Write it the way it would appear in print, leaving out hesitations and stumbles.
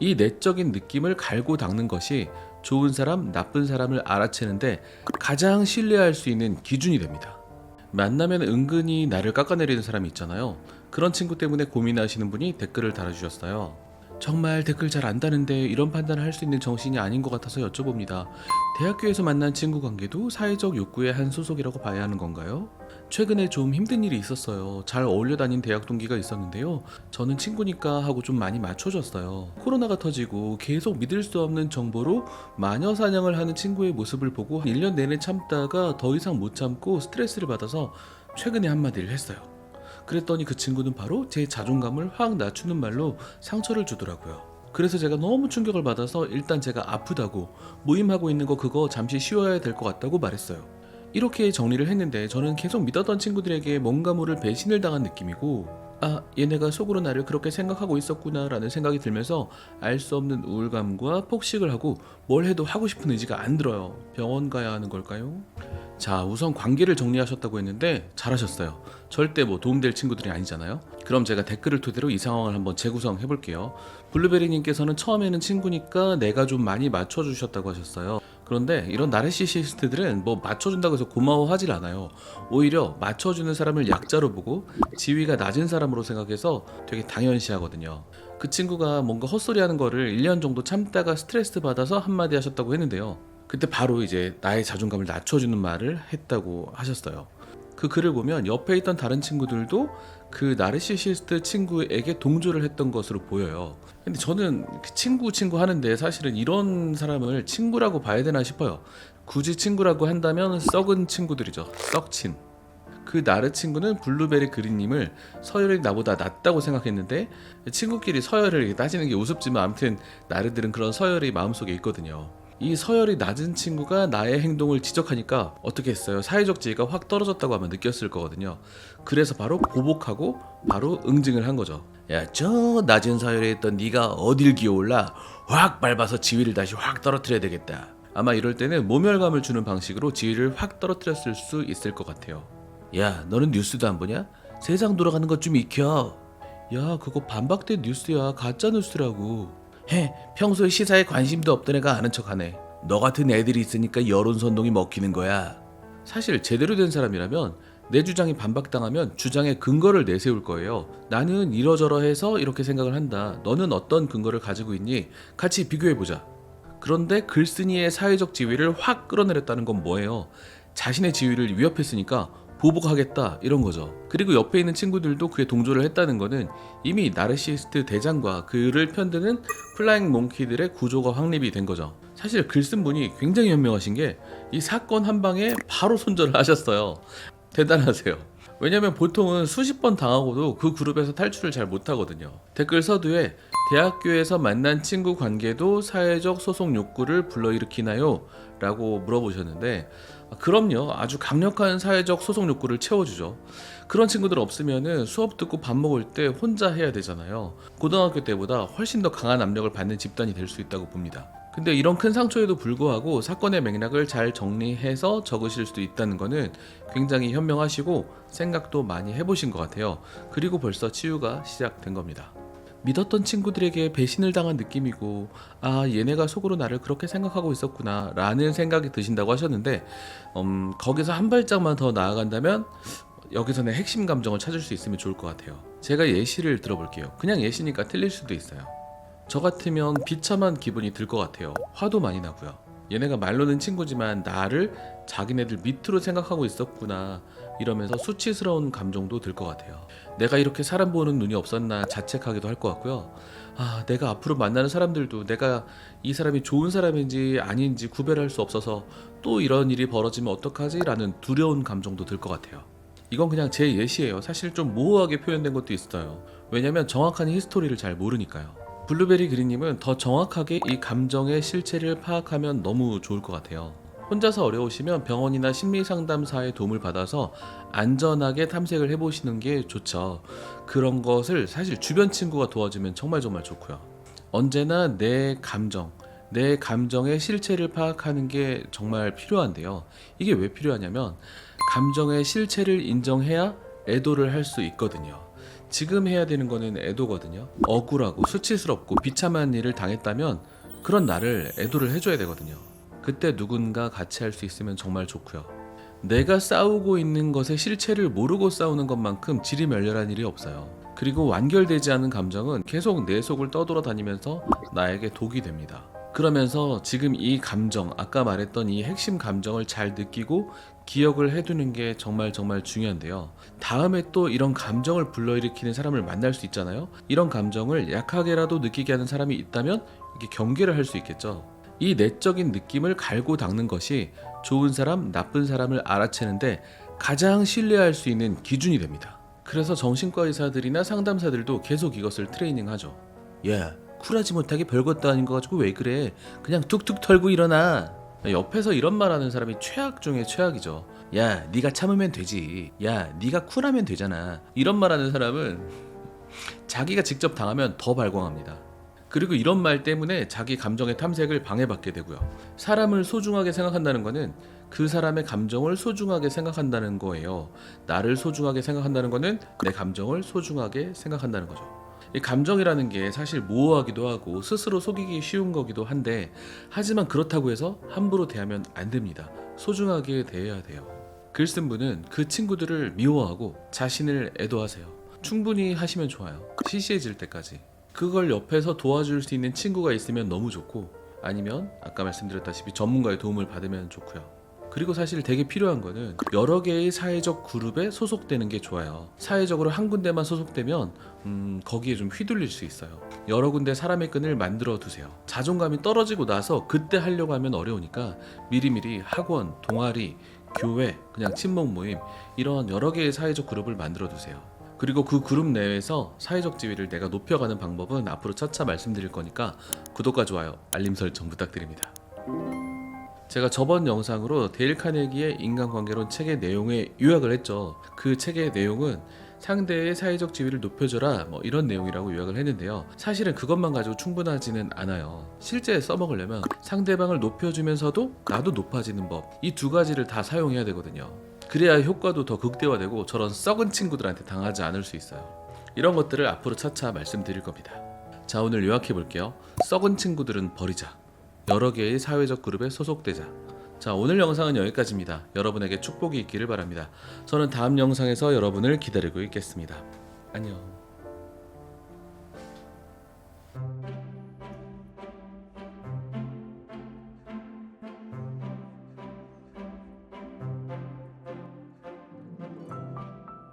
이 내적인 느낌을 갈고 닦는 것이 좋은 사람, 나쁜 사람을 알아채는데 가장 신뢰할 수 있는 기준이 됩니다. 만나면 은근히 나를 깎아내리는 사람이 있잖아요. 그런 친구 때문에 고민하시는 분이 댓글을 달아주셨어요. 정말 댓글 잘 안다는데 이런 판단을 할 수 있는 정신이 아닌 것 같아서 여쭤봅니다. 대학교에서 만난 친구 관계도 사회적 욕구의 한 소속이라고 봐야 하는 건가요? 최근에 좀 힘든 일이 있었어요. 잘 어울려 다닌 대학 동기가 있었는데요. 저는 친구니까 하고 좀 많이 맞춰줬어요. 코로나가 터지고 계속 믿을 수 없는 정보로 마녀 사냥을 하는 친구의 모습을 보고 1년 내내 참다가 더 이상 못 참고 스트레스를 받아서 최근에 한마디를 했어요. 그랬더니 그 친구는 바로 제 자존감을 확 낮추는 말로 상처를 주더라고요. 그래서 제가 너무 충격을 받아서 일단 제가 아프다고 모임하고 있는 거 그거 잠시 쉬어야 될 것 같다고 말했어요. 이렇게 정리를 했는데 저는 계속 믿었던 친구들에게 뭔가 모를 배신을 당한 느낌이고, 아, 얘네가 속으로 나를 그렇게 생각하고 있었구나 라는 생각이 들면서 알 수 없는 우울감과 폭식을 하고 뭘 해도 하고 싶은 의지가 안 들어요. 병원 가야 하는 걸까요? 자, 우선 관계를 정리하셨다고 했는데 잘하셨어요. 절대 뭐 도움될 친구들이 아니잖아요. 그럼 제가 댓글을 토대로 이 상황을 한번 재구성해 볼게요. 블루베리님께서는 처음에는 친구니까 내가 좀 많이 맞춰주셨다고 하셨어요. 그런데 이런 나르시시스트들은 뭐 맞춰준다고 해서 고마워하질 않아요. 오히려 맞춰주는 사람을 약자로 보고 지위가 낮은 사람으로 생각해서 되게 당연시하거든요. 그 친구가 뭔가 헛소리하는 거를 1년 정도 참다가 스트레스 받아서 한마디 하셨다고 했는데요. 그때 바로 이제 나의 자존감을 낮춰주는 말을 했다고 하셨어요. 그 글을 보면 옆에 있던 다른 친구들도 그 나르시시스트 친구에게 동조를 했던 것으로 보여요. 근데 저는 그 친구 하는데 사실은 이런 사람을 친구라고 봐야 되나 싶어요. 굳이 친구라고 한다면 썩은 친구들이죠. 썩친. 그 나르 친구는 블루베리 그린님을 서열이 나보다 낫다고 생각했는데, 친구끼리 서열을 이렇게 따지는 게 우습지만 아무튼 나르들은 그런 서열이 마음속에 있거든요. 이 서열이 낮은 친구가 나의 행동을 지적하니까 어떻게 했어요? 사회적 지위가 확 떨어졌다고 아마 느꼈을 거거든요. 그래서 바로 보복하고 바로 응징을 한 거죠. 야, 저 낮은 서열에 있던 네가 어딜 기어올라? 확 밟아서 지위를 다시 확 떨어뜨려야 되겠다. 아마 이럴 때는 모멸감을 주는 방식으로 지위를 확 떨어뜨렸을 수 있을 것 같아요. 야, 너는 뉴스도 안 보냐? 세상 돌아가는 것 좀 익혀. 야, 그거 반박된 뉴스야. 가짜 뉴스라고. 해, 평소에 시사에 관심도 없던 애가 아는 척하네. 너 같은 애들이 있으니까 여론선동이 먹히는 거야. 사실 제대로 된 사람이라면 내 주장이 반박당하면 주장의 근거를 내세울 거예요. 나는 이러저러해서 이렇게 생각을 한다. 너는 어떤 근거를 가지고 있니? 같이 비교해보자. 그런데 글쓴이의 사회적 지위를 확 끌어내렸다는 건 뭐예요? 자신의 지위를 위협했으니까 보복하겠다 이런 거죠. 그리고 옆에 있는 친구들도 그에 동조를 했다는 거는 이미 나르시스트 대장과 그를 편드는 플라잉 몽키들의 구조가 확립이 된 거죠. 사실 글 쓴 분이 굉장히 현명하신 게 이 사건 한 방에 바로 손절을 하셨어요. 대단하세요. 왜냐면 보통은 수십 번 당하고도 그 그룹에서 탈출을 잘 못하거든요. 댓글 서두에 대학교에서 만난 친구 관계도 사회적 소속 욕구를 불러일으키나요? 라고 물어보셨는데, 그럼요. 아주 강력한 사회적 소속 욕구를 채워주죠. 그런 친구들 없으면은 수업 듣고 밥 먹을 때 혼자 해야 되잖아요. 고등학교 때보다 훨씬 더 강한 압력을 받는 집단이 될 수 있다고 봅니다. 근데 이런 큰 상처에도 불구하고 사건의 맥락을 잘 정리해서 적으실 수도 있다는 거는 굉장히 현명하시고 생각도 많이 해보신 것 같아요. 그리고 벌써 치유가 시작된 겁니다. 믿었던 친구들에게 배신을 당한 느낌이고, 아, 얘네가 속으로 나를 그렇게 생각하고 있었구나 라는 생각이 드신다고 하셨는데, 거기서 한 발짝만 더 나아간다면 여기서는 핵심 감정을 찾을 수 있으면 좋을 것 같아요. 제가 예시를 들어볼게요. 그냥 예시니까 틀릴 수도 있어요. 저 같으면 비참한 기분이 들 것 같아요. 화도 많이 나고요. 얘네가 말로는 친구지만 나를 자기네들 밑으로 생각하고 있었구나 이러면서 수치스러운 감정도 들 것 같아요. 내가 이렇게 사람 보는 눈이 없었나 자책하기도 할 것 같고요. 아, 내가 앞으로 만나는 사람들도 내가 이 사람이 좋은 사람인지 아닌지 구별할 수 없어서 또 이런 일이 벌어지면 어떡하지? 라는 두려운 감정도 들 것 같아요. 이건 그냥 제 예시예요. 사실 좀 모호하게 표현된 것도 있어요. 왜냐면 정확한 히스토리를 잘 모르니까요. 블루베리 그린님은 더 정확하게 이 감정의 실체를 파악하면 너무 좋을 것 같아요. 혼자서 어려우시면 병원이나 심리상담사의 도움을 받아서 안전하게 탐색을 해보시는 게 좋죠. 그런 것을 사실 주변 친구가 도와주면 정말 좋고요. 언제나 내 감정의 실체를 파악하는 게 정말 필요한데요. 이게 왜 필요하냐면 감정의 실체를 인정해야 애도를 할 수 있거든요. 지금 해야 되는 거는 애도거든요. 억울하고 수치스럽고 비참한 일을 당했다면 그런 나를 애도를 해줘야 되거든요. 그때 누군가 같이 할 수 있으면 정말 좋고요. 내가 싸우고 있는 것의 실체를 모르고 싸우는 것만큼 질이 멸렬한 일이 없어요. 그리고 완결되지 않은 감정은 계속 내 속을 떠돌아다니면서 나에게 독이 됩니다. 그러면서 지금 이 감정, 아까 말했던 이 핵심 감정을 잘 느끼고 기억을 해두는 게 정말 중요한데요. 다음에 또 이런 감정을 불러일으키는 사람을 만날 수 있잖아요. 이런 감정을 약하게라도 느끼게 하는 사람이 있다면 이게 경계를 할 수 있겠죠. 이 내적인 느낌을 갈고 닦는 것이 좋은 사람, 나쁜 사람을 알아채는데 가장 신뢰할 수 있는 기준이 됩니다. 그래서 정신과 의사들이나 상담사들도 계속 이것을 트레이닝하죠. 야, 쿨하지 못하게 별것도 아닌 거 가지고 왜 그래? 그냥 툭툭 털고 일어나. 옆에서 이런 말하는 사람이 최악 중에 최악이죠. 야, 네가 참으면 되지. 야, 네가 쿨하면 되잖아. 이런 말하는 사람은 자기가 직접 당하면 더 발광합니다. 그리고 이런 말 때문에 자기 감정의 탐색을 방해받게 되고요. 사람을 소중하게 생각한다는 거는 그 사람의 감정을 소중하게 생각한다는 거예요. 나를 소중하게 생각한다는 거는 내 감정을 소중하게 생각한다는 거죠. 이 감정이라는 게 사실 모호하기도 하고 스스로 속이기 쉬운 거기도 한데, 하지만 그렇다고 해서 함부로 대하면 안 됩니다. 소중하게 대해야 돼요. 글 쓴 분은 그 친구들을 미워하고 자신을 애도하세요. 충분히 하시면 좋아요. 시시해질 때까지. 그걸 옆에서 도와줄 수 있는 친구가 있으면 너무 좋고, 아니면 아까 말씀드렸다시피 전문가의 도움을 받으면 좋고요. 그리고 사실 되게 필요한 거는 여러 개의 사회적 그룹에 소속되는 게 좋아요. 사회적으로 한 군데만 소속되면 거기에 좀 휘둘릴 수 있어요. 여러 군데 사람의 끈을 만들어 두세요. 자존감이 떨어지고 나서 그때 하려고 하면 어려우니까 미리미리 학원, 동아리, 교회, 그냥 친목 모임, 이런 여러 개의 사회적 그룹을 만들어 두세요. 그리고 그 그룹 내에서 사회적 지위를 내가 높여가는 방법은 앞으로 차차 말씀드릴 거니까 구독과 좋아요, 알림 설정 부탁드립니다. 제가 저번 영상으로 데일 카네기의 인간관계론 책의 내용에 요약을 했죠. 그 책의 내용은 상대의 사회적 지위를 높여줘라, 뭐 이런 내용이라고 요약을 했는데요. 사실은 그것만 가지고 충분하지는 않아요. 실제 써먹으려면 상대방을 높여주면서도 나도 높아지는 법, 이 두 가지를 다 사용해야 되거든요. 그래야 효과도 더 극대화되고 저런 썩은 친구들한테 당하지 않을 수 있어요. 이런 것들을 앞으로 차차 말씀드릴 겁니다. 자, 오늘 요약해 볼게요. 썩은 친구들은 버리자. 여러 개의 사회적 그룹에 소속되자. 자, 오늘 영상은 여기까지입니다. 여러분에게 축복이 있기를 바랍니다. 저는 다음 영상에서 여러분을 기다리고 있겠습니다. 안녕.